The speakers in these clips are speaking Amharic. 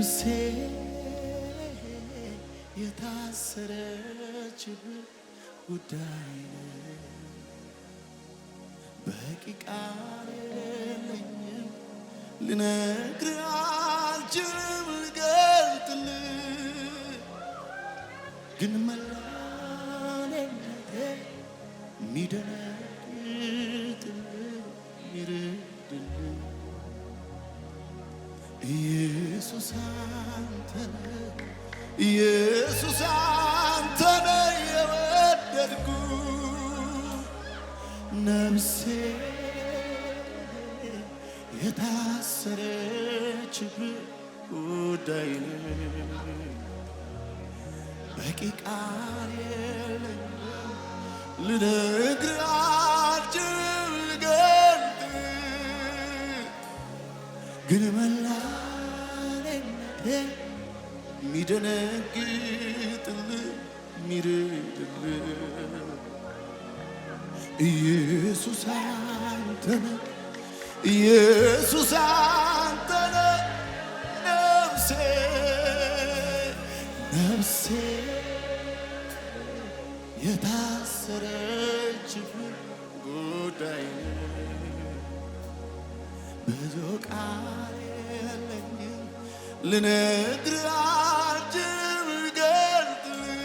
ነፍሴ የታሰረችበት ጉዳይ በቂ ቃል የለኝም ልነግርህ አልችልም ልገልጥልህ ግን መላኔነቴ ሚደነግጥልህ ሚረድልህ ኢየሱስ አንተ ነህ ኢየሱስ አንተ ነህ የወደድኩህ ነፍሴ የታሰረችበት ጉዳይ በቂ ቃል የለኝም ልነግርህ አልችልም ልገልጥልህ ግን መላኔነቴ ሚደነግጥልህ ሚረድልህ ኢየሱስ አንተ ነህ ኢየሱስ አንተ ነህ ነፍሴ ነፍሴ የታሰረችበት ጉዳይ ብዙ ቃል የለኝም ልነግርህ አልችልም ልገልጥልህ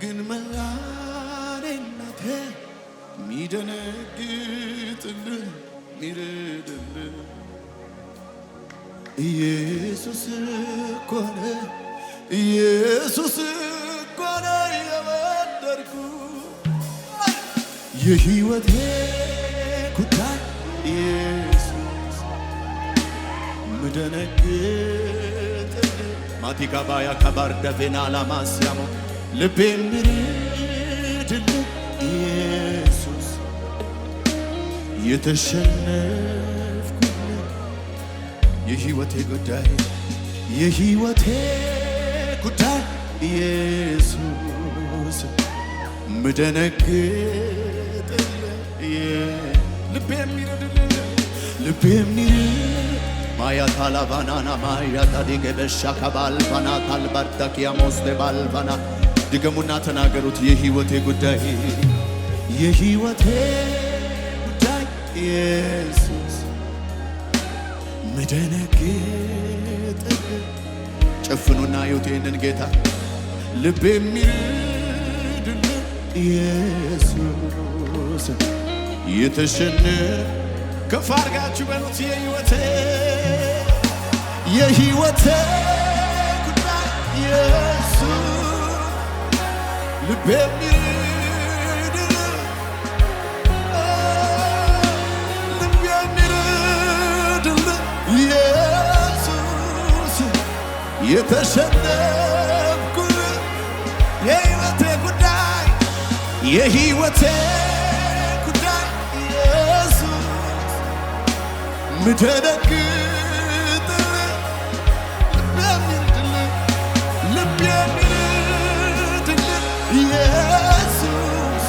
ግን መላኔነቴ ሚደነግጥልህ ሚረድልህ ኢየሱስ እኮ ነህ ኢየሱስ እኮ ነህ የወደድኩህ የሕይወቴ ጉዳይ ኢየሱስ ምደነግጥልህ ማቲካባያ ከባርደቬና ላማስያሞ ልቤ ሚረድልህ ኢየሱስ የተሸነፍኩልህ የሕይወቴ ጉዳይ የሕይወቴ ጉዳይ ኢየሱስ ምደነግጥልህ ልቤ የሚረድልህ ልቤ የሚረድ ማያታላ ባናና ማያታዲገ በሻካ ባልባና ታልባርዳኪያ ሞስቴ ባልባና ድገሙና ተናገሩት የሕይወቴ ጉዳይ የሕይወቴ ጉዳይ ኢየሱስ ምደነግጥልህ ጨፍኑና እዩት ይህንን ጌታ ልቤ የሚረድልህ ኢየሱስ የተሸነፈ ከፍ አድርጋችሁ በሉት የሕይወቴ ጉዳይ ኢየሱስ ልቤ የሚረድልህ ልቤ የሚረድልህ ኢየሱስ የተሸነፍኩልህ የሕይወቴ ጉዳይ የሕይወቴ ጉዳይ ኢየሱስ ምደነግጥልህ ልቤ የሚረድልህ ልቤ የሚረድልህ ኢየሱስ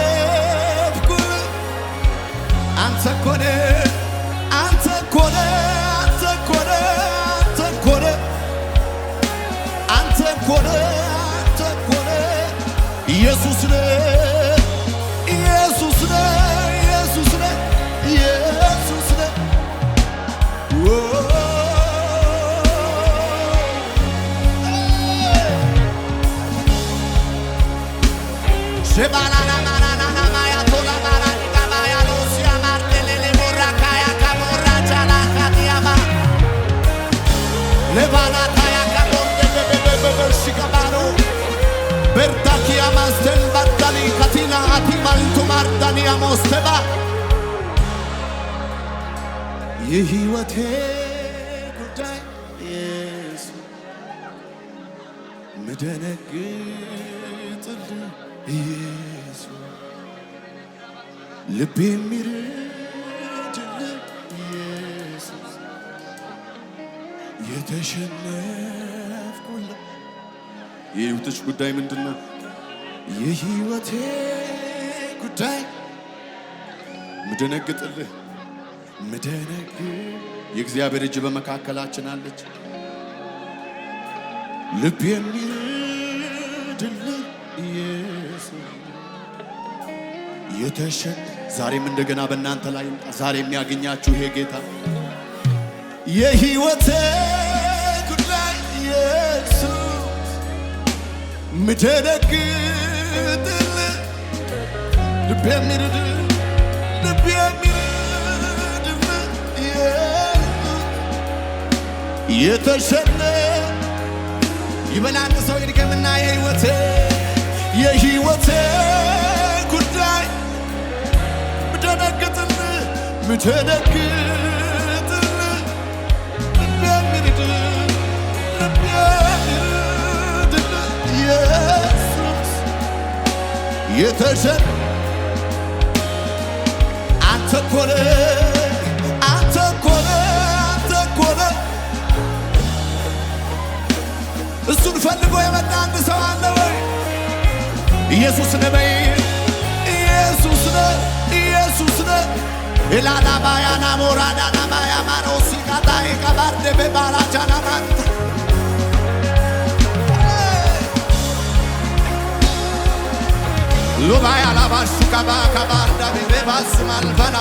የተሸነፍኩልህ አንተ እኮ ነህ አንተ እኮ ነህ አንተ እኮ ነህ አንተ እኮ ነህ አንተ እኮ ነህ ኢየሱስ ነህ ኢየሱስ ነህ ኢየሱስ ነህ ኢየሱስ ነህ ሸባላና ማናና ማያቶላ ማራኒ ካባያሎ ሲያማርቴሌ ሞራካያ ካሞራቻላ ካቲያማ ለባላታያ ካቦንደበበበሽካባሮ በርታኪያ ማስተን ባታሊ ካቲና አቲማልቱ ማርዳኒያ ሞስተባ የሕይወቴ ጉዳይ ኢየሱስ ምደነግጥልህ ኢየሱስ ልቤ የሚረድልህ ኢየሱስ የተሸነፍኩልህ የሕይወትሽ ጉዳይ ምንድን ነው? የሕይወቴ ጉዳይ ምደነግጥልህ ምደነግጥ የእግዚአብሔር እጅ በመካከላችን አለች። ልብ የሚርድልህ ኢየሱስ የተሸን ዛሬም እንደገና በእናንተ ላይ ዛሬ የሚያገኛችሁ ይሄ ጌታ የሕይወቴ ጉዳይ ኢየሱስ ምደነግጥልህ ልብ የሚርድልህ የተሸነ ይበላል ሰው ይድገምና የሕይወቴ ጉዳይ ምደነግጥልህ ልብ የሚርድልህ ኢየሱስ የተሸነ አንተ እኮ ነህ እሱን ፈልጎ የመጣ አንድ ሰው አለ ወይ? ኢየሱስ ነህ በይ ኢየሱስ ነህ ኢላላባያና ሞራዳና ማያማኖ ሲቃታ ይቀባርደ በባራቻና ማንታ ሉባያ ላባሹ ከባርዳ በባስ ማልፈና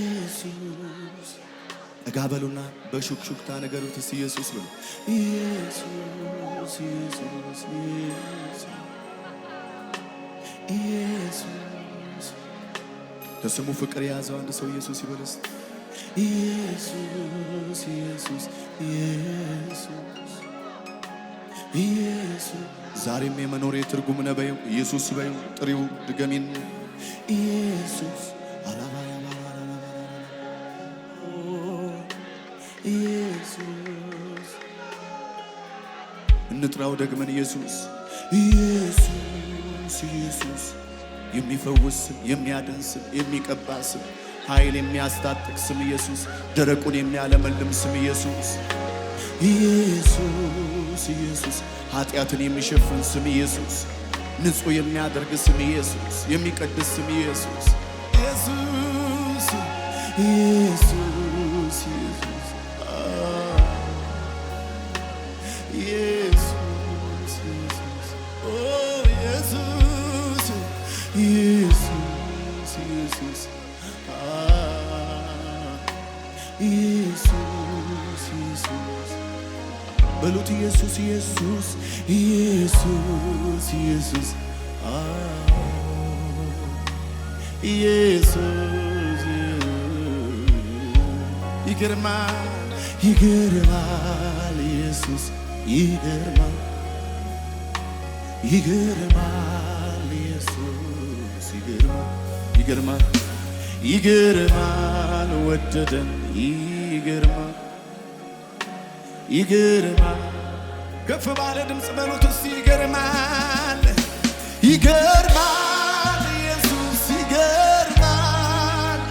ኢየሱስ እጋበሉና በሹክሹክታ ነገሩት ኢየሱስ ብሎ ኢየሱስ ከስሙ ፍቅር የያዘው አንድ ሰው ኢየሱስ ይበለስ። ኢየሱስ ዛሬም የመኖሬ ትርጉም ነው በይው ኢየሱስ በይው ጥሪው ድገሚን ኢየሱስ ኢየሱስ እንጥራው ደግመን ኢየሱስ የሚፈውስ ስም የሚያድን ስም የሚቀባ ስም ኃይል የሚያስታጥቅ ስም ኢየሱስ ደረቁን የሚያለመልም ስም ኢየሱስ ኃጢአትን የሚሸፍን ስም ኢየሱስ ንጹህ የሚያደርግ ስም ኢየሱስ የሚቀድስ ስም ኢየሱስ በሉት ኢየሱስ ይገርማል ኢየሱስ ይገርማል ኢየሱስ ይገርማል ወደደን ይገርማል ከፍ ባለ ድምፅ በሉት እስቲ ይገርማል ኢየሱስ ይገርማል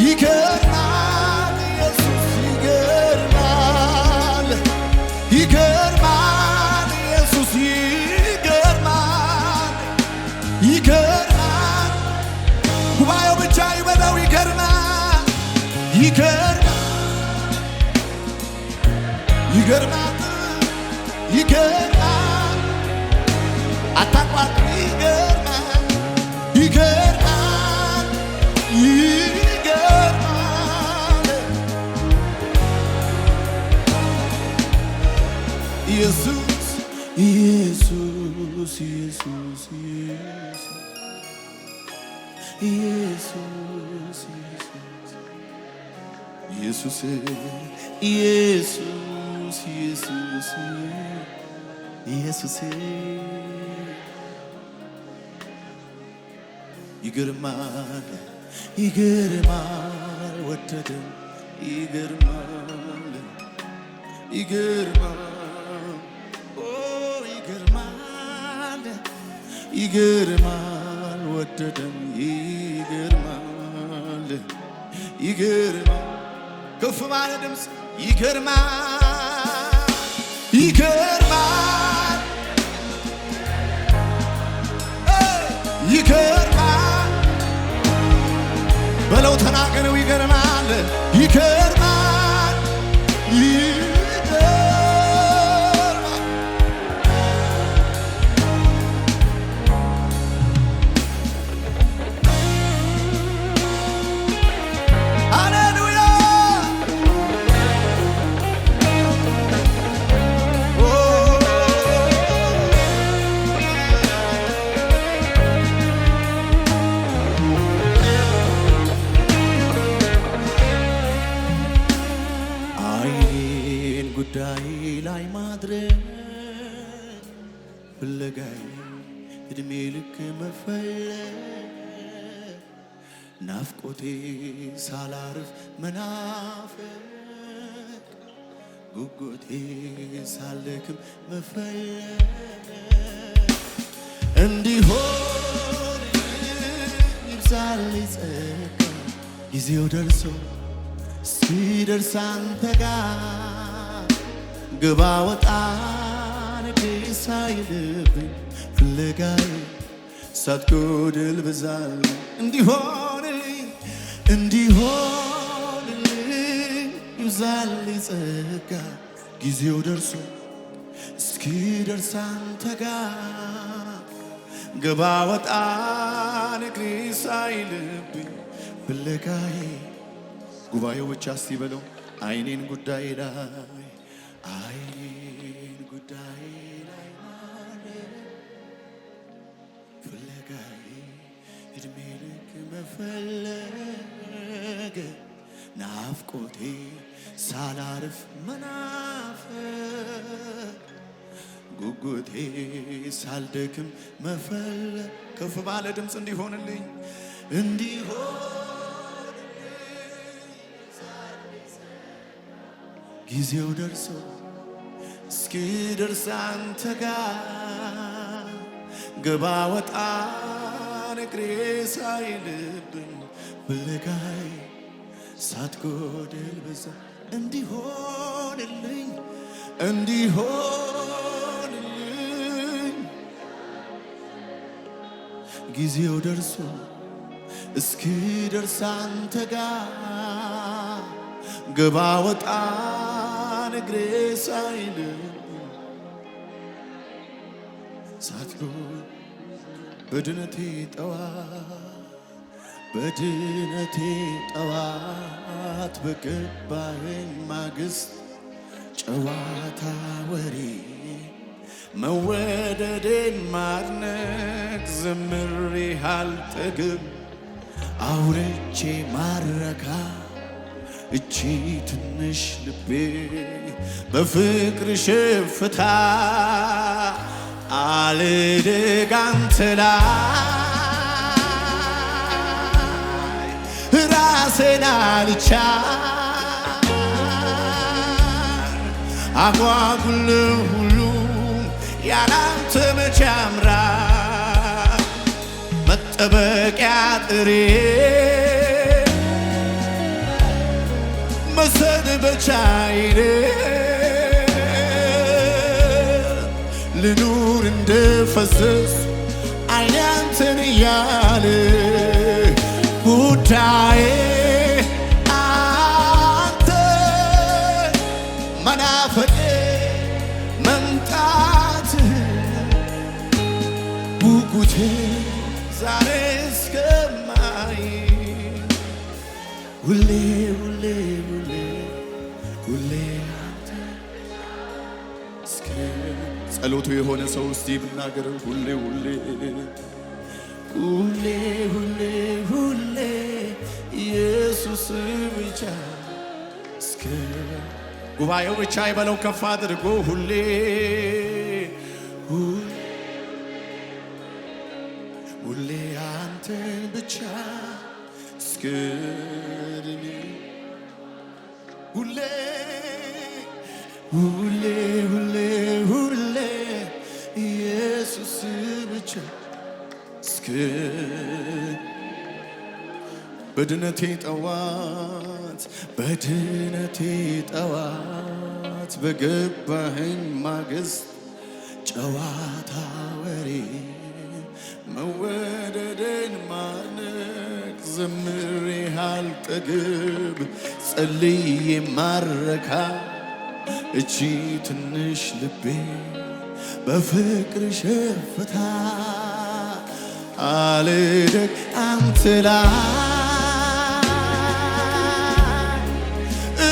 ኢየሱስ ይገርማል ኢየሱስ ይገርማል ጉባኤው ብቻ ይበለው ይገርማል ይገርማል አታቋርጥ ይገርማል ኢየሱስ ይገርማል ወደደን ይገርማል ይገርማል ወደደን ይገርማል ይገርማል ከፍ ባለ ድምፅ ይገርማል ይገርማል ይገርማል በለው ተናገረው ይገርማል ይገርማል ይገርማል ሃሌሉያ ጉዳይ ላይ ማድረግ ፍለጋይ እድሜ ልክ መፈለግ ናፍቆቴ ሳላርፍ መናፈቅ ጉጉቴ ሳልደክም መፈለግ እንዲሆን ይብዛልኝ ጸጋ ጊዜው ደርሶ ሲደርስ አንተ ጋር ግባ ወጣ ንግሥ ሳይልብኝ ፍለጋዬ ሳትጎድል ብዛልኝ እንዲሆንልኝ ይብዛልኝ ጸጋ ጊዜው ደርሶ እስኪደርስ አንተ ጋር ግባ ወጣ ንግሥ ሳይልብኝ ፍለጋዬ ጉባኤው ብቻ እስቲ በለው አይኔን ጉዳይ ላይ አይኔን ጉዳይ ላይ ማለት ፍለጋዬ እድሜ ልክ መፈለግ ናፍቆቴ ሳላርፍ መናፈቅ ጉጉቴ ሳልደክም መፈለግ ከፍ ባለ ድምፅ እንዲሆንልኝ ጊዜው ደርሶ እስኪደርስ አንተ ጋር ገባ ወጣ እግሬ ሳይልብኝ ፍለጋዬ ሳትጎድል ብዛ እንዲሆንልኝ ጊዜው ደርሶ እስኪደርስ አንተ ጋር ገባ ወጣ እግሬ ሳይልብኝ ሳትጎድል በድነቴ ጠዋት በገባኸኝ ማግስት ጨዋታ ወሬ መወደዴን ማድነቅ ዘምሬ አልጠግብ አውርቼ ማረካ እቺ ትንሽ ልቤ በፍቅር ሽፍታ አልደግ አንተ ላይ ራሴን አልቻል አጓጉል ሁሉ ያላንተ መቼ ያምራል መጠበቂያ ጥሬ መሰንበቻዬ ልኑር እንደፈሰስ ዓይኔ አንተን እያለ ጉዳዬ አንተ መናፈቄ መምጣትህ ጉጉቴ ዛሬ እስከማይ ሁሌ አንተ እስከ ጸሎቱ የሆነ ሰው እስቲ ብናገር ሁሌ ኢየሱስ ብቻ እስከ ጉባኤው ብቻ ይበለው ከፍ አድርጎ ሁሌ አንተን ብቻ እስከ ሁሌ ኢየሱስ ብቻ እስከ በድነቴ ጠዋት በገባኸኝ ማግስት ጨዋታ ወሬ መወደድን ማነቅ ዘምሬ አልጠግብ ጸልዬ ማረካ እቺ ትንሽ ልቤ በፍቅር ሸፍታ አልደግ አንተ ላይ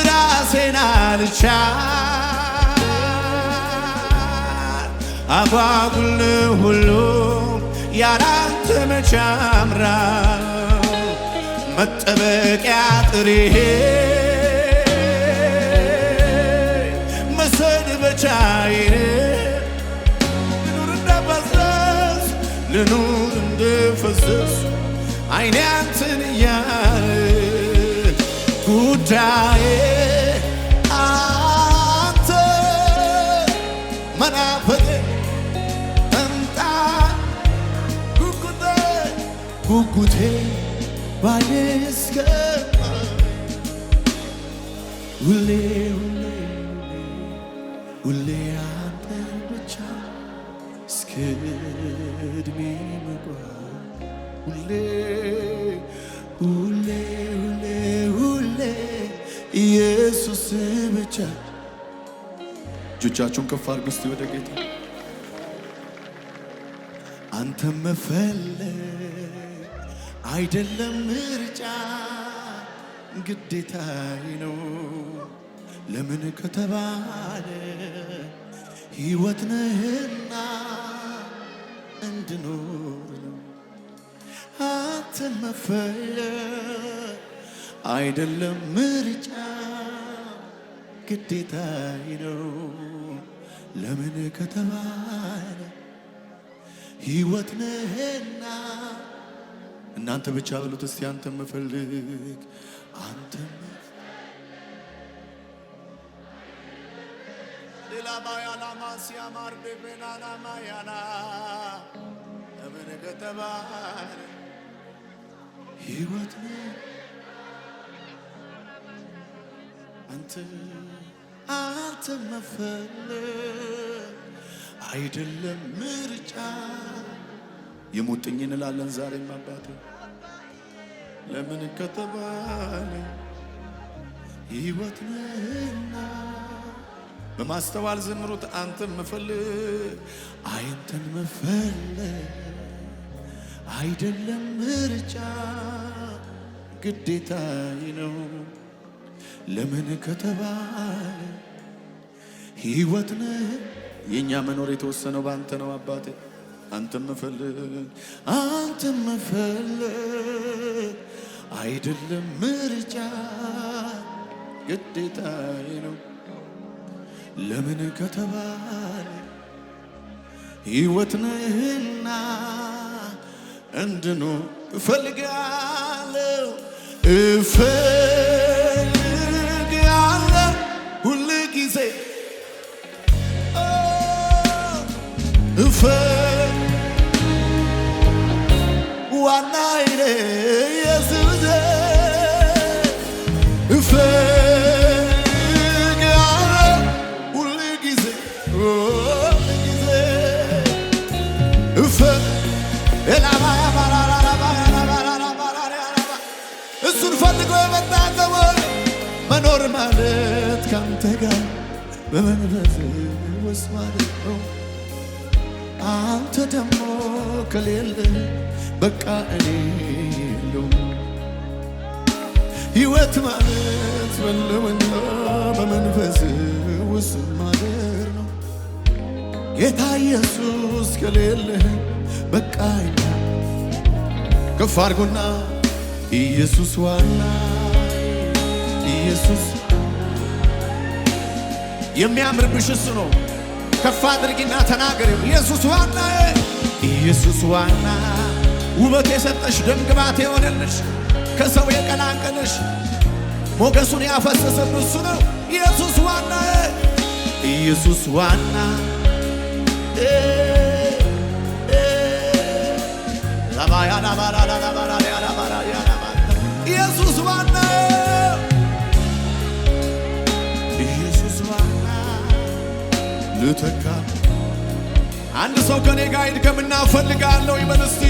ራሴን አልቻል አጓጉል ሁሉ ያላንተ መች ያምራል መጠበቂያ ጥሬ መሰንበቻዬ ልኑር እንደፈሰስ ልኑር እንደፈሰስ አይኔ አንተን እያለ ጉዳዬ አንተ መናፈቄ ጉጉቴ ባይኔ እስከማ ሁሌ አንተ ብቻ እስከ ዕድሜ መግባት ሁሌ ኢየሱስ ብቻ። እጆቻችሁን ከፍ አድርጉ እስቲ ወደ ጌታ። አንተም መፈለግ አይደለም ምርጫ ግዴታዬ ነው። ለምን ከተባለ ሕይወት ነህና እንድኖር ነው። አንተን መፈለግ አይደለም ምርጫ ግዴታዬ ነው። ለምን ከተባለ ሕይወት ነህና እናንተ ብቻ በሉት እስቲ አንተን መፈለግ አንተን ሌላባያላማ ሲያማር በቤናናማ ያና ለምን ከተባለ ሕይወት ነህ አንተን መፈለግ አይደለም ምርጫ። የሙጥኝ እንላለን ዛሬም አባቴ ለምን ከተባለ ሕይወት ነህና በማስተዋል ዘምሩት። አንተን መፈለግ አይደለም ምርጫ ግዴታዬ ነው። ለምን ከተባለ ሕይወት ነህ። የእኛ መኖር የተወሰነው በአንተ ነው አባቴ። አንተን መፈለግ አይደለም ምርጫ ግዴታዬ ነው። ለምን ከተባለ ሕይወት ነህና እንድኖር እፈልጋለሁ ሁል ጊዜ ዋናዬ ኢየሱስ እፈልግሃለሁ ሁል ጊዜ እሱን ፈልጎ የመጣ ሰው መኖር ማለት ካንተ ጋር በመንፈስ ውስጥ ማለት ነው። አንተ ደግሞ ከሌለ በቃ እኔ የለውም። ሕይወት ማለት በለውና በመንፈስ ውስጥ ማደር ነው። ጌታ ኢየሱስ ከሌለ በቃ እኛ ከፍ አድርጎና ኢየሱስ ዋና ኢየሱስ የሚያምርብሽ እሱ ነው። ከፍ አድርጊና ተናገሪው። ኢየሱስ ዋና ውበት የሰጠሽ ደም ግባት የሆነልሽ ከሰው የቀላቀለሽ ሞገሱን ያፈሰሰብሽ እሱ ነው። ኢየሱስ ዋና ኢየሱስ ዋና ኢየሱስ ዋና ልተካ አንድ ሰው ከኔ ጋር ይድገምና እፈልጋለሁ ይበል እስቲ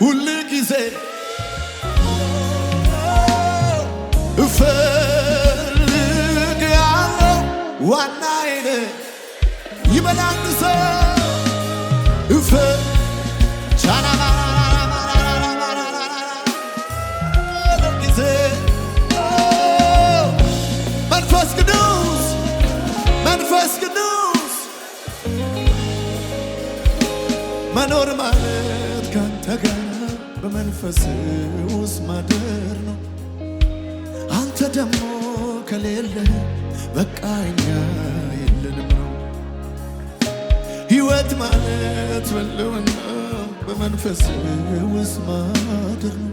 ሁል ጊዜ እፈልጋለሁ ዋናዬን ይበል አንድ ሰው መንፈስ ቅዱስ መኖር ማለት ካንተ ጋር በመንፈስ ውስጥ ማደር ነው። አንተ ደግሞ ከሌለ በቃ እኛ የለንም ነው። ሕይወት ማለት ህልውና በመንፈስ ውስጥ ማደር ነው።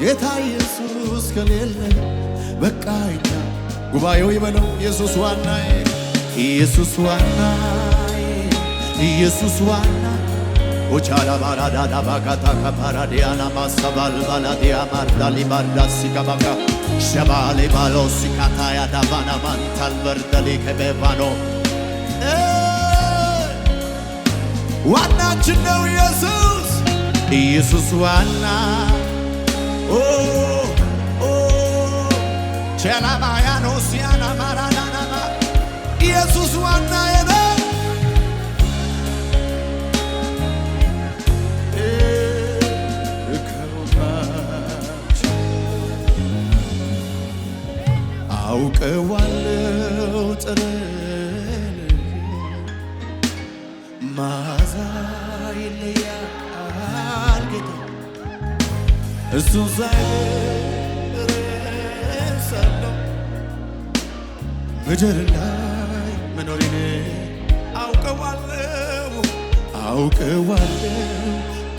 ጌታ ኢየሱስ ከሌለ በቃ እኛ ጉባኤው ይበለው ኢየሱስ ዋናዬ ኢየሱስ ዋናዬ ኢየሱስ ዋና ኦቻላ ባራዳዳ ባጋታ ካፓራዲያና ማሰባል ባላዲያ ማርዳሊ ባርዳሲ ካባካ ሸባሌ ባሎሲ ካታያ ዳባና ማንታል በርዳሊ ከበባኖ ዋናችን ነው ኢየሱስ ኢየሱስ ዋና ቸላባያኖ ሲያና ማራናናማ ኢየሱስ ዋናዬ ነው። አውቀዋለሁ ጥረን መዓዛ ይለያል ጌታ እሱን ሳይ ረሳለሁ ምድር ላይ መኖሬን አውቀዋለሁ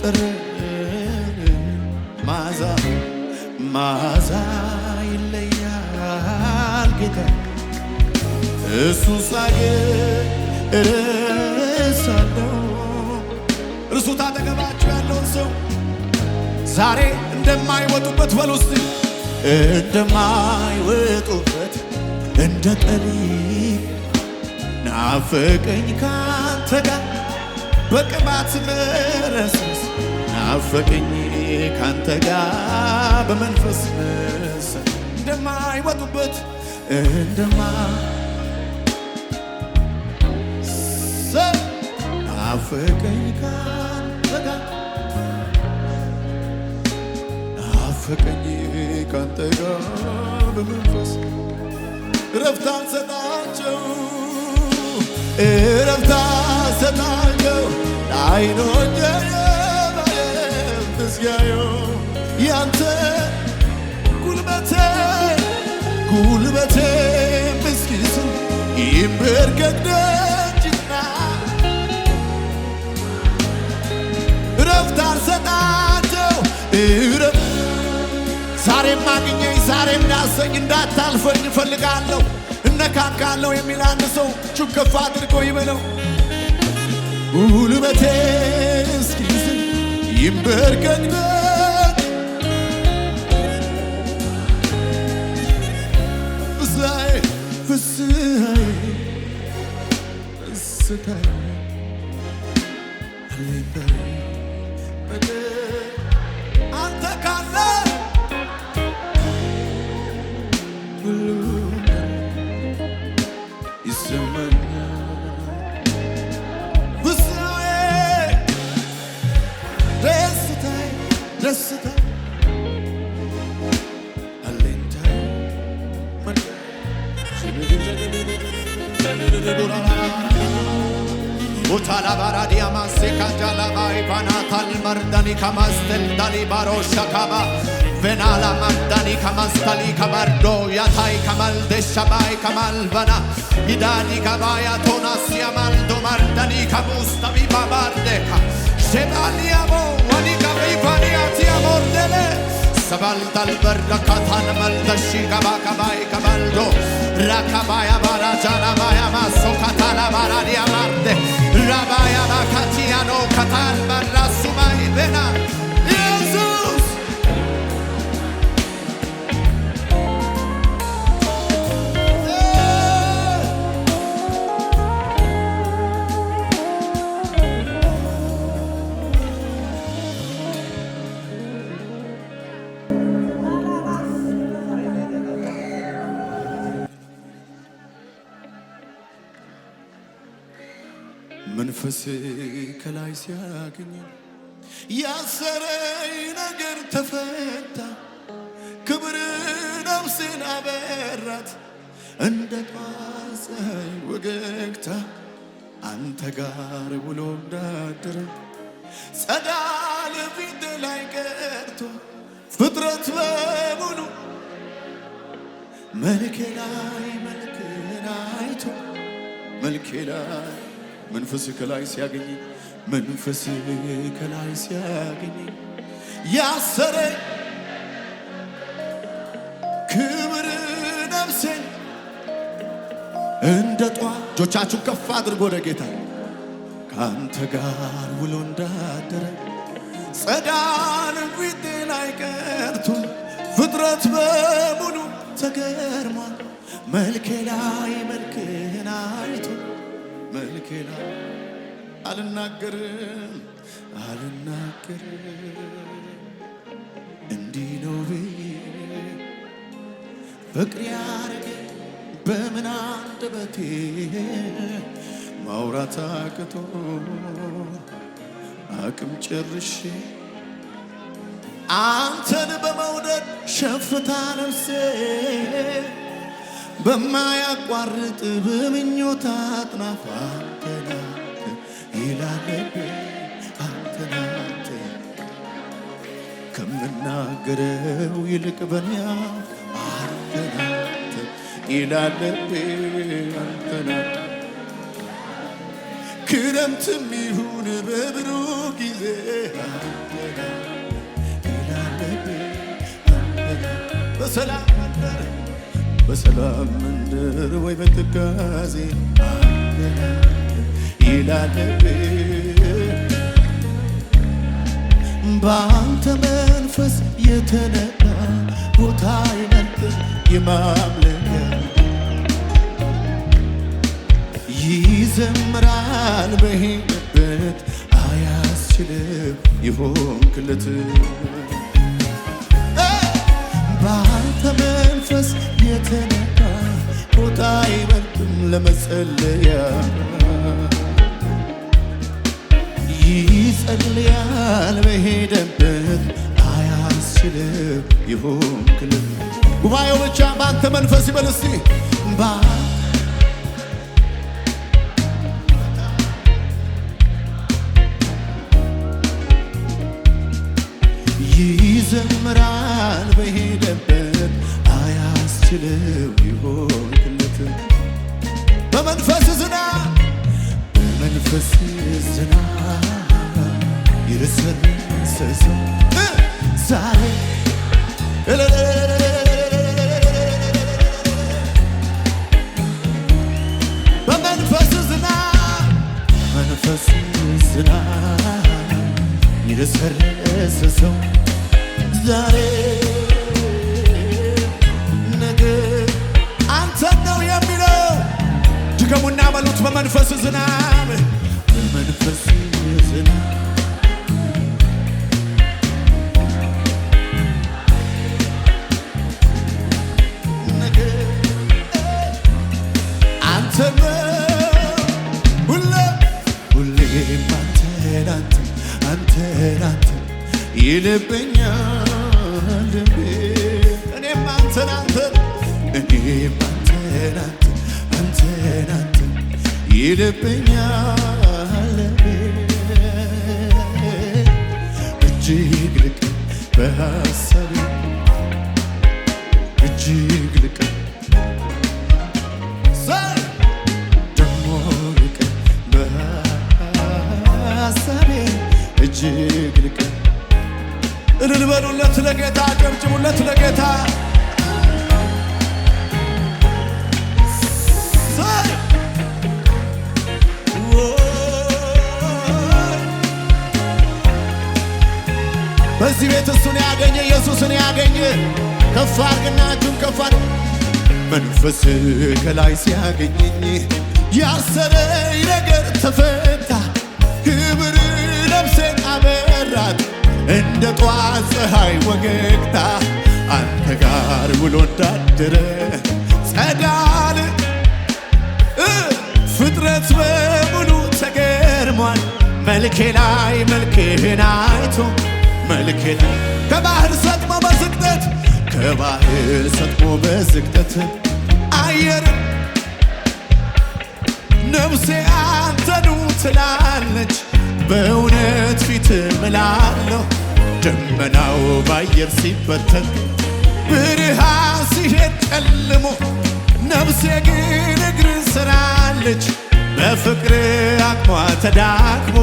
ጥረን መዓዛ ይለያል ጌታ እሱን ሳይ ረሳለሁ። እርሱት አጠገባችሁ ያለውን ሰው ዛሬ እንደማይወጡበት በሉ እስቲ እንደማይወጡበት እንደ ጠሊቅ ናፈቀኝ ካንተ ጋር በቅባት መረስረስ ናፈቀኝ ካንተ ጋር በመንፈስ መሰል እንደማይወጡበት ናፈቀኝ ካንተ ጋር ናፈቀኝ ካንተ ጋር በመንፈስ እረፍት አልሰጣቸው ለዓይኖቼ ምስጋና ያንተ ጉልበቴ ምስኪን ይንበርከክ ደጅና እረፍት አልሰጣቸው ዛሬም አግኘኝ ዛሬም ናሰኝ እንዳታልፈኝ እፈልጋለሁ እነካካለሁ የሚል አንድ ሰው እጁን ከፍ አድርጎ ይበለው። ጉልበቴ እስኪዝል ይንበርከክ ፍስሐዬ አንተ ካለ ሁሉ ይሰማኛል። ፍስሐዬ ደስታዬ አለኝታዬ Utala baradia maseka jala baivana tal mardani kamastel dali baro shakaba venala mardani kamastali kamardo yatai kamal deshabai kamal vana idani kabaya tonasia maldo mardani kamustavi babardeka shebaliamo wani kabifani atia mordele sabal dal barda katan maldashi kabakai kabaldo rakabaya barajana baya masokatala baradia marde Rabaya bakatiano katal barras መንፈስ ከላይ ሲያገኝ ያሰረኝ ነገር ተፈታ ክብር ነፍሴን አበራት እንደ ጧፀይ ወገግታ አንተ ጋር ውሎ እንዳደረ ጸዳል ፊት ላይ ቀርቶ ፍጥረት በሙሉ መልኬ ላይ መልክህን አይቶ መልኬ ላይ መንፈስ ከላይ ሲያገኝ መንፈስ ከላይ ሲያገኝ ያሰረኝ ክብር ነፍሴን እንደ ጧት እጆቻችሁን ከፍ አድርጎ ወደ ጌታ ካንተ ጋር ውሎ እንዳደረ ጸዳል ፊቴ ላይ ቀርቶ ፍጥረት በሙሉ ተገርሟል መልኬ ላይ መልክህን አይቶ መልኬ ላይ አልናገርም እንዲህ ነው ብዬ ፍቅር ያረገ በምን አንደበቴ ማውራት አቅቶ አቅም ጨርሼ አንተን በመውደድ ሸፍታ ነፍሴ በማያቋርጥ በምኞት አጥናፍ አንተ ናት ይላል ልቤ አንተ ናት ከምናገረው ይልቅ በኔ አንተ ናት ይላል ልቤ አንተ ናት ክረምትም ይሁን በብሩህ ጊዜ አንተ ናት ይላል ልቤ አንተ ናት በሰላም መንደር ወይ በትካዜ አንተ ናት ይላል ልቤ በአንተ መንፈስ የተነዳ ቦታ ይመርጥ የማምለኪያ ይዘምራል በሄደበት አያስችልም የሆንክለት በአንተ መንፈስ የተነዳ ቦታ ይመርጥም ለመጸለያ ይጸልያል በሄደበት አያስችልም የሆንክለት ጉባኤው ብቻ በአንተ መንፈስ ይበል እስቲ ይዘምራል በሄደበት አያስችልም የሆንክለት በመንፈስ ዝናብ ይረሰርሰ ሰው ዛሬ በመንፈስ ዝናብ ይረሰርሰ ሰው ዛሬ ነገ አንተን ነው የሚለው ድገሙና በሉት በመንፈስ ዝናብ ነገ አንተን ሁሌም አንተን ይልብኛል ልቤ እኔም አንተን ይልብኛል ልቤ እጅግ ልቅ በሐሳቤ እጅግ ልቅ ደሞ ልቅ በሐሳቤ እጅግ ልቅ እልል በሉለት ለጌታ ጨብጭቡለት ለጌታ በዚህ ቤት እሱን ያገኘ ኢየሱስን ያገኘ ከፍ አድርግና እጁን ከፍ አድርግ መንፈስ ከላይ ሲያገኘኝ ያሰረኝ ነገር ተፈታ ክብር ነፍሴን አበራት እንደ ጧት ፀሐይ ወገግታ አንተ ጋር ውሎ እንዳደረ ጸዳል ፍጥረት በሙሉ ተገርሞ መልኬ ላይ መልክህን አይቶ መልኬ ላይ ከባህር ሰጥሞ በዝግጠት ከባህር ሰጥሞ በዝግጠት አየር ነፍሴ አንተኑ ትላለች በእውነት ፊት እምላለሁ ደመናው ባየር ሲበተን ብርሃን ሲሄድ ጨልሞ ነፍሴ ግን እግር ስራለች በፍቅር አቅሟ ተዳክሞ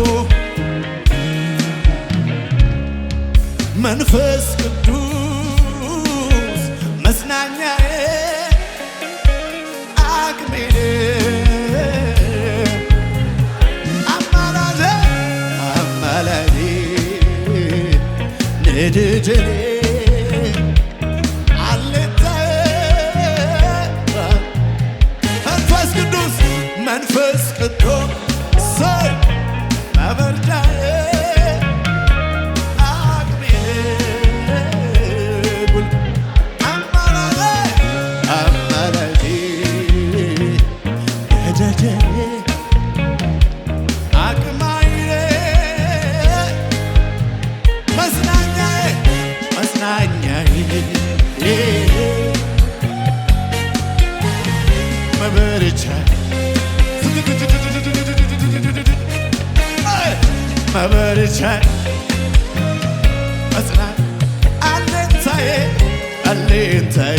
መንፈስ ቅዱስ መጽናኛዬ አቅሜ አማላጄ ንድጄ መንፈስ ቅዱስ መበርጃዬ አቅሜ አማላጄ ደጀኔ አቅማዬ መጽናኛዬ መበርጃዬ መበርቻዬ መጽናኛ አለኝታዬ አለኝታዬ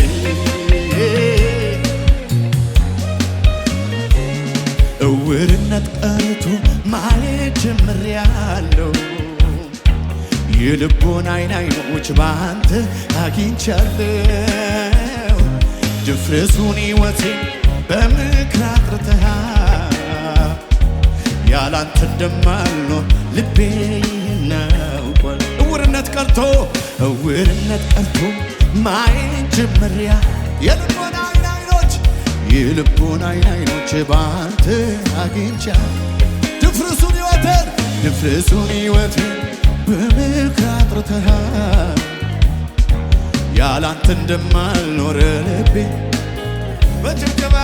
እውርነት ቀርቶ ማየት ጀምሬያለሁ የልቦን አይኖች ባንተ አግኝቻለሁ ድፍረቱን ሕይወቴን በምክር አጥርተሃል ያላንተ እንደማልኖር ልቤ ይናውቃል እውርነት ቀርቶ ማየት ጀምሬያ የልቦን አይኖች ባንተ አግኝቻለሁ ድፍረቱን ሕይወቴን በምክር አጥርተሃል ያላንተ እንደማልኖር ልቤ በጭብጨባ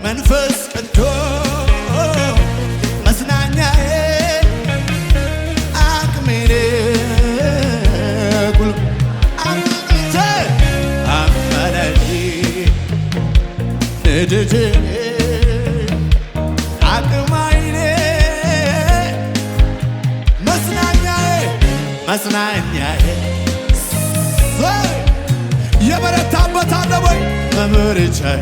መንፈስ ቅዱስ መጽናኛዬ አቅሜ አማላጄ ንድጄ አቅማዬ መጽናኛዬ የበረታበት አለ ወይ መበርቻዬ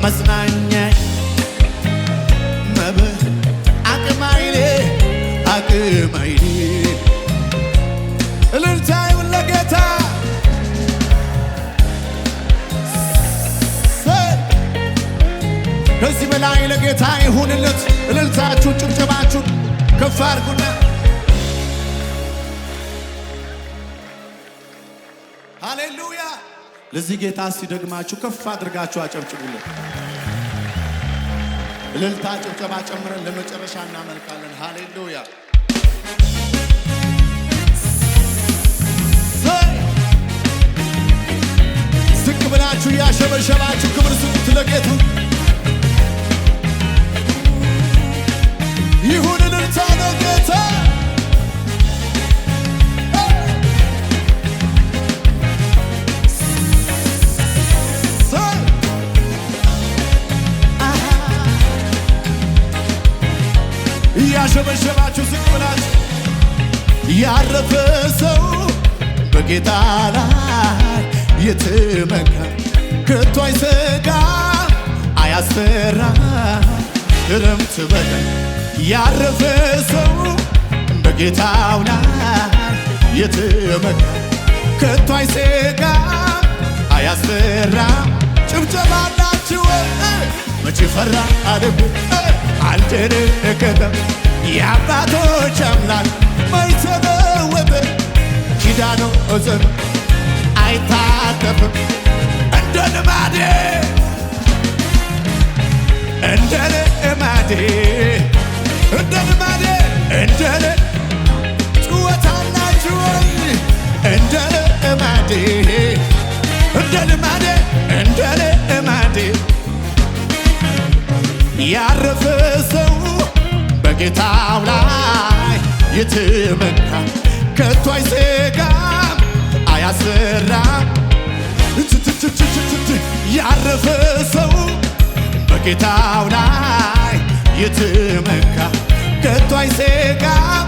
መጽናኛዬ አቅማዬ እልልታ ይሁን ለጌታ ከዚህ በላይ ለጌታ ይሁንለት እልልታችሁን ጭብጨባችሁን ከፍ አድርጉና ሃሌሉያ ለዚህ ጌታ ሲደግማችሁ ከፍ አድርጋችሁ አጨብጭቡለት እልልታ ጭብጨባ ጨምረን ለመጨረሻ እናመልካለን ሃሌሉያ ዝቅ ብላችሁ ያሸበሸባችሁ ክብር ስጡት ለጌታ ይሁን እልልታ ለጌታ ያሸበሸባችሁ ዝቅ ብላችሁ ያረፈ ሰው በጌታ ላይ የተመካ ከቶ አይሰጋ አያስፈራ ክረምት በጋ ያረፈ ሰው በጌታው ላይ የተመካ ከቶ አይሰጋ አያስፈራ ጭብጨባላችሁ መቼ ፈራ አደብ አልደነገጠም የአባቶች አምላክ መች ተለወጠ ኪዳኑ ዘመን አይታጠፍም እንደ ልማዴ እንደ ጩኸታላችሁ እንደ ልማዴ ያረፈ ሰው በጌታው ላይ የተመካ ከቶ አይሰጋም አያስፈራም። ያረፈ ሰው በጌታው ላይ የተመካ ከቶ አይሰጋም።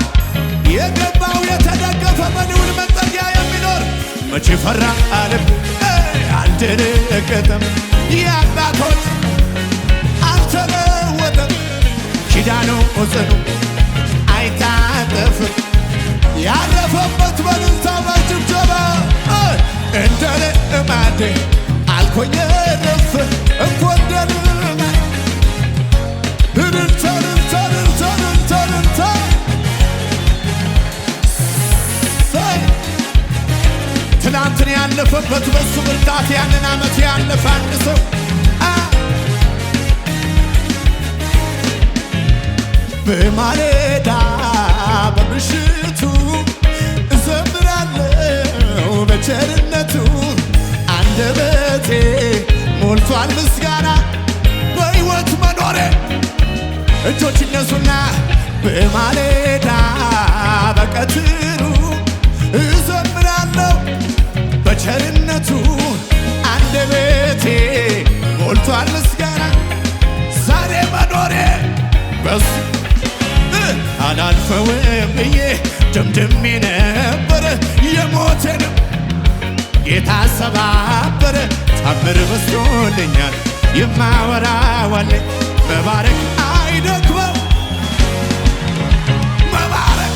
የገባው የተደገፈ በልዑል መጠጊያ የሚኖር መቼ ፈራ ልብ አልደነገጠም። የአባቶች አልተለወጠም። ኪዳኑ ጽኑ አይታጠፍም። ያረፈበት በእልልታ በጭብጨባ እንደ ልማዴ አልኮኝ ረፍ እንኳ እንደ ልማዴ እልልታ እልልታ እልልታ እልልታ እልልታ ትናንትን ያለፈበት በሱ ብርታት ያንን ዓመት ያለፈ አንድ ሰው በማለዳ በምሽቱ እዘምራለሁ በቸርነቱ አንደበቴ ሞልቷል ምስጋና በሕይወት መኖሬ እጆች ይነሱና በማለዳ በቀትሩ እዘምራለሁ በቸርነቱ አንደበቴ ሞልቷል ምስጋና ዛሬ መኖሬ በሱ አላልፈውም ብዬ ደምድሜ ነበረ የሞቴንም ጌታ ሰባበረ። ታምር በዝቶልኛል የማወራዋለኝ መባረክ አይደክመው መባረክ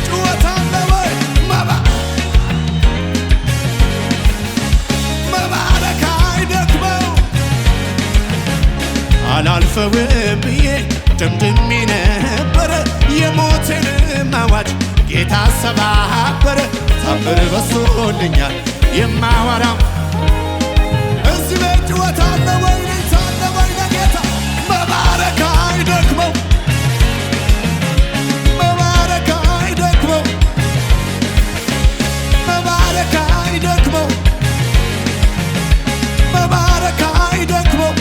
ጭወት አለ ወይ መባረክ አይደክመው አላልፈውም ብዬ ደምድሜ ነበረ የሞቴንም አዋጅ ጌታ ሰባበረ። ታምር በዝቶልኛል የማወራው እዚህ ቤት ጭወት አለ ወይ ልልታ አለ ወይ ለጌታ መባረክ አይደክመው መባረክ አይደክመው መባረክ አይደክመው መባረክ አይደክመው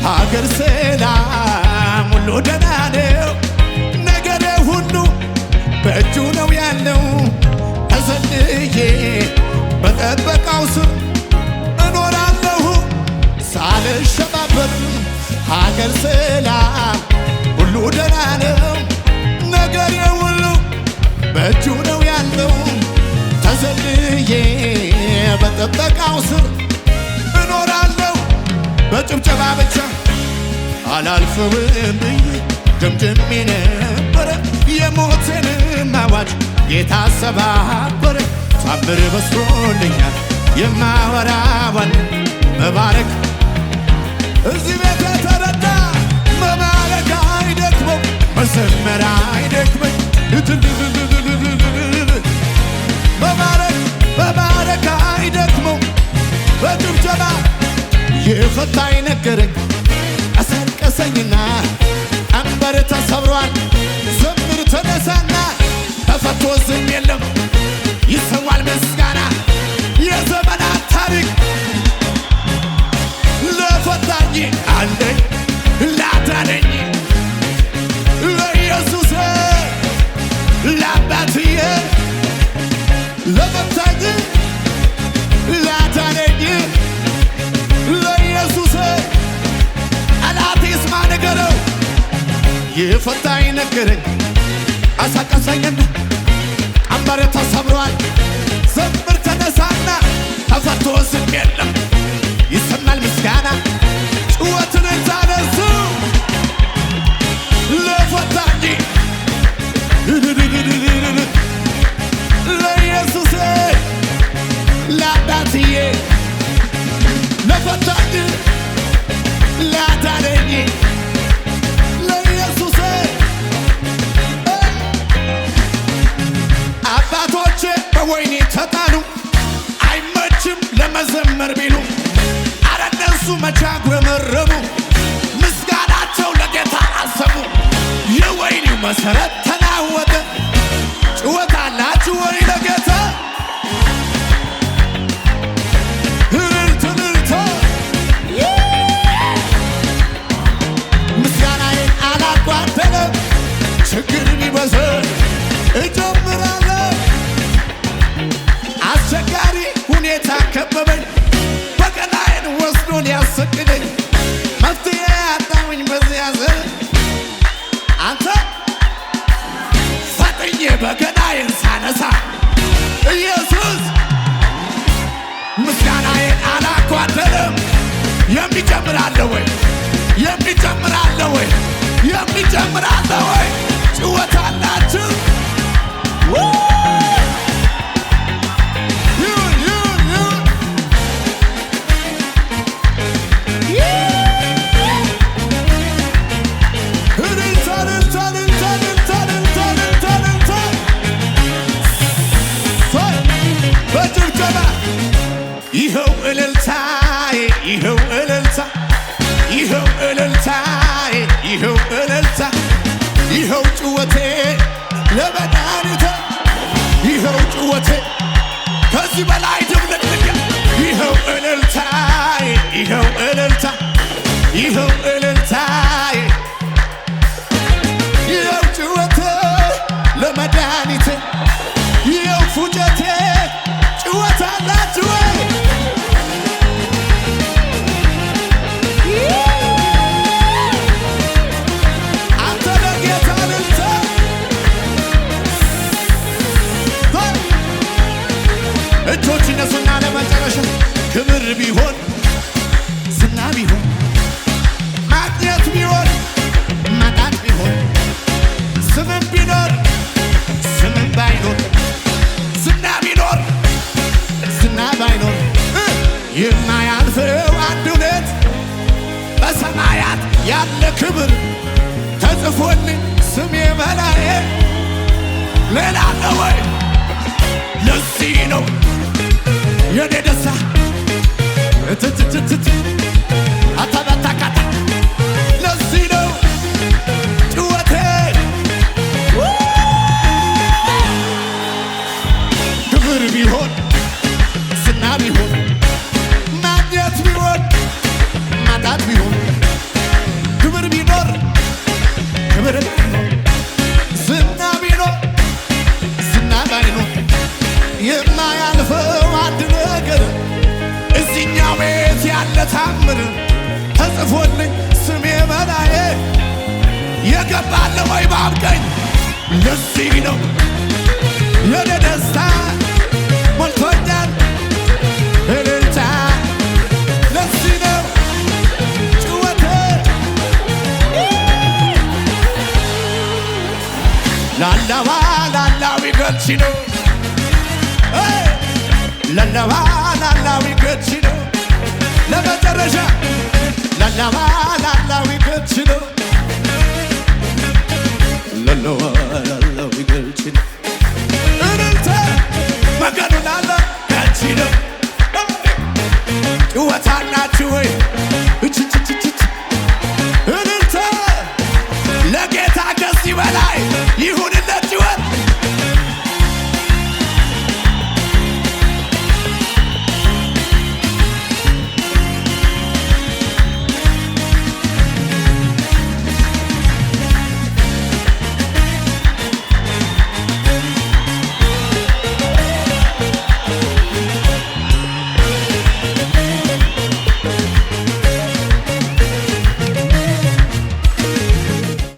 ሀገር ሰላም ሁሉ ደህና ነው። ነገሬ ሁሉ በእጁ ነው ያለው። ተሰልዬ በጠበቃው ስር እኖራለሁ ሳልሸባበር። ሀገር ሰላም ሁሉ ደህና ነው። ነገሬ ሁሉ በእጁ ነው ያለው። ተሰልዬ በጠበቃው ስር እኖራለሁ በጭብጨባ ብቻ አላልፈውም ብዬ ደምድሜ ነበረ የሞቴንም አዋጅ ጌታ ሰባበረ። ታምር በዝቶልኛል የማወራዋል መባረክ እዚህ ቤት የተረዳ መባረክ አይደክመው መዘመር አይደክመኝ መባረክ አይደክመው በጭብጨባ የፈታኝ ነገረኝ ቀሰቀሰኝና ቀንበር ተሰብሯል ዘምር ተነሳና ተፈቶ ዝም የለም ይሰዋል ምስጋና የዘመናት ታሪክ ለፈታኝ አለኝ ላዳነኝ ለኢየሱስ ለአባትዬ ለፈታኝ ላዳነኝ ለኢየሱስ ጠላት ይስማ ንገረው የፈታኝ ነገረኝ አሳቀሰኝና ቀንበር ተሰብሯል ዘምር ተነሳና ተፈቶ ዝም የለም ይሰማል ምስጋና ጭወትን ታነሱ ለፈታኝ ለኢየሱስ ለአባትዬ ለፈታኝ ላዳነኝ ለኢየሱስ አባቶቼ በወይኔ ተጣሉ አይመችም ለመዘመር ቢሉ አረ እነሱ መቻ ጉረመረሙ ምስጋናቸው ለጌታ አሰሙ። የወይኔው መሰረት ተናወጠ ጭወት አላችሁ ወይ ለጌታ እልልታ ያዘ አንተ ፈጥኜ በገናዬን ሳነሳ ኢየሱስ ምስጋናዬን አላጓደለም። የሚጨምር አለ ወይ? የሚጨምር አለ ወይ? የሚጨምር አለ ወይ? ጭወት አላችሁ ይኸው እልልታዬ ይኸው እልልታ ይኸው እልልታዬ ይኸው እልልታ ይኸው ጭወቴ ለመድኃኒቴ ይኸው ጭወቴ ከዚህ በላይ ድብልቅልቅ ይኸው እልልታዬ ይኸው እልልታ ይኸው እልልታዬ ይኸው ጭወቴ ለመድኃኒቴ ይኸው ፉጨቴ ጭወት አላችሁ ወይ? እጆች ይነሱና ለመጨረሻ ክብር ቢሆን ዝና ቢሆን ማግኘት ቢሆን ማጣት ቢሆን ስምም ቢኖር ስምም ባይኖር ዝና ቢኖር ዝና ባይኖር የማያልፈው አንድ እውነት በሰማያት ያለ ክብር ተጽፎልኝ ስሜ በላዬ ሌላ አለ ወይ? ለዚህ ነው የኔ ደስታ እትትትት አታባታካታ ለዚህ ነው ጭወቴ ክብር ቢሆን ዝና ቢሆን ማግኘት ቢሆን ማጣት ቢሆን ክብር ቢኖር ክብር ባይኖር ዝና ቢኖር ዝና ባይኖር የማያልፈው አንድ ነገር እዚህኛው ቤት ያለ ታምር ተጽፎልኝ ስሜ በላዬ የገባለ ወይ ባብቀኝ ለዚህ ነው የኔ ደስታ ሞልቶኛል እልልታ ለዚህ ነው ጭወቴ ላላዋ ላላዊ ገልቺ ነው ላላዋ ላላዊ ገልቺ ነው ለመጨረሻ ላላዋ ላላዊ ገልቺ ነው ላላዋ ላላዊ ገልቺ ነው እልልታ መገኑ ላላ ገልቺ ነው ጭወት አላችሁ ወይ?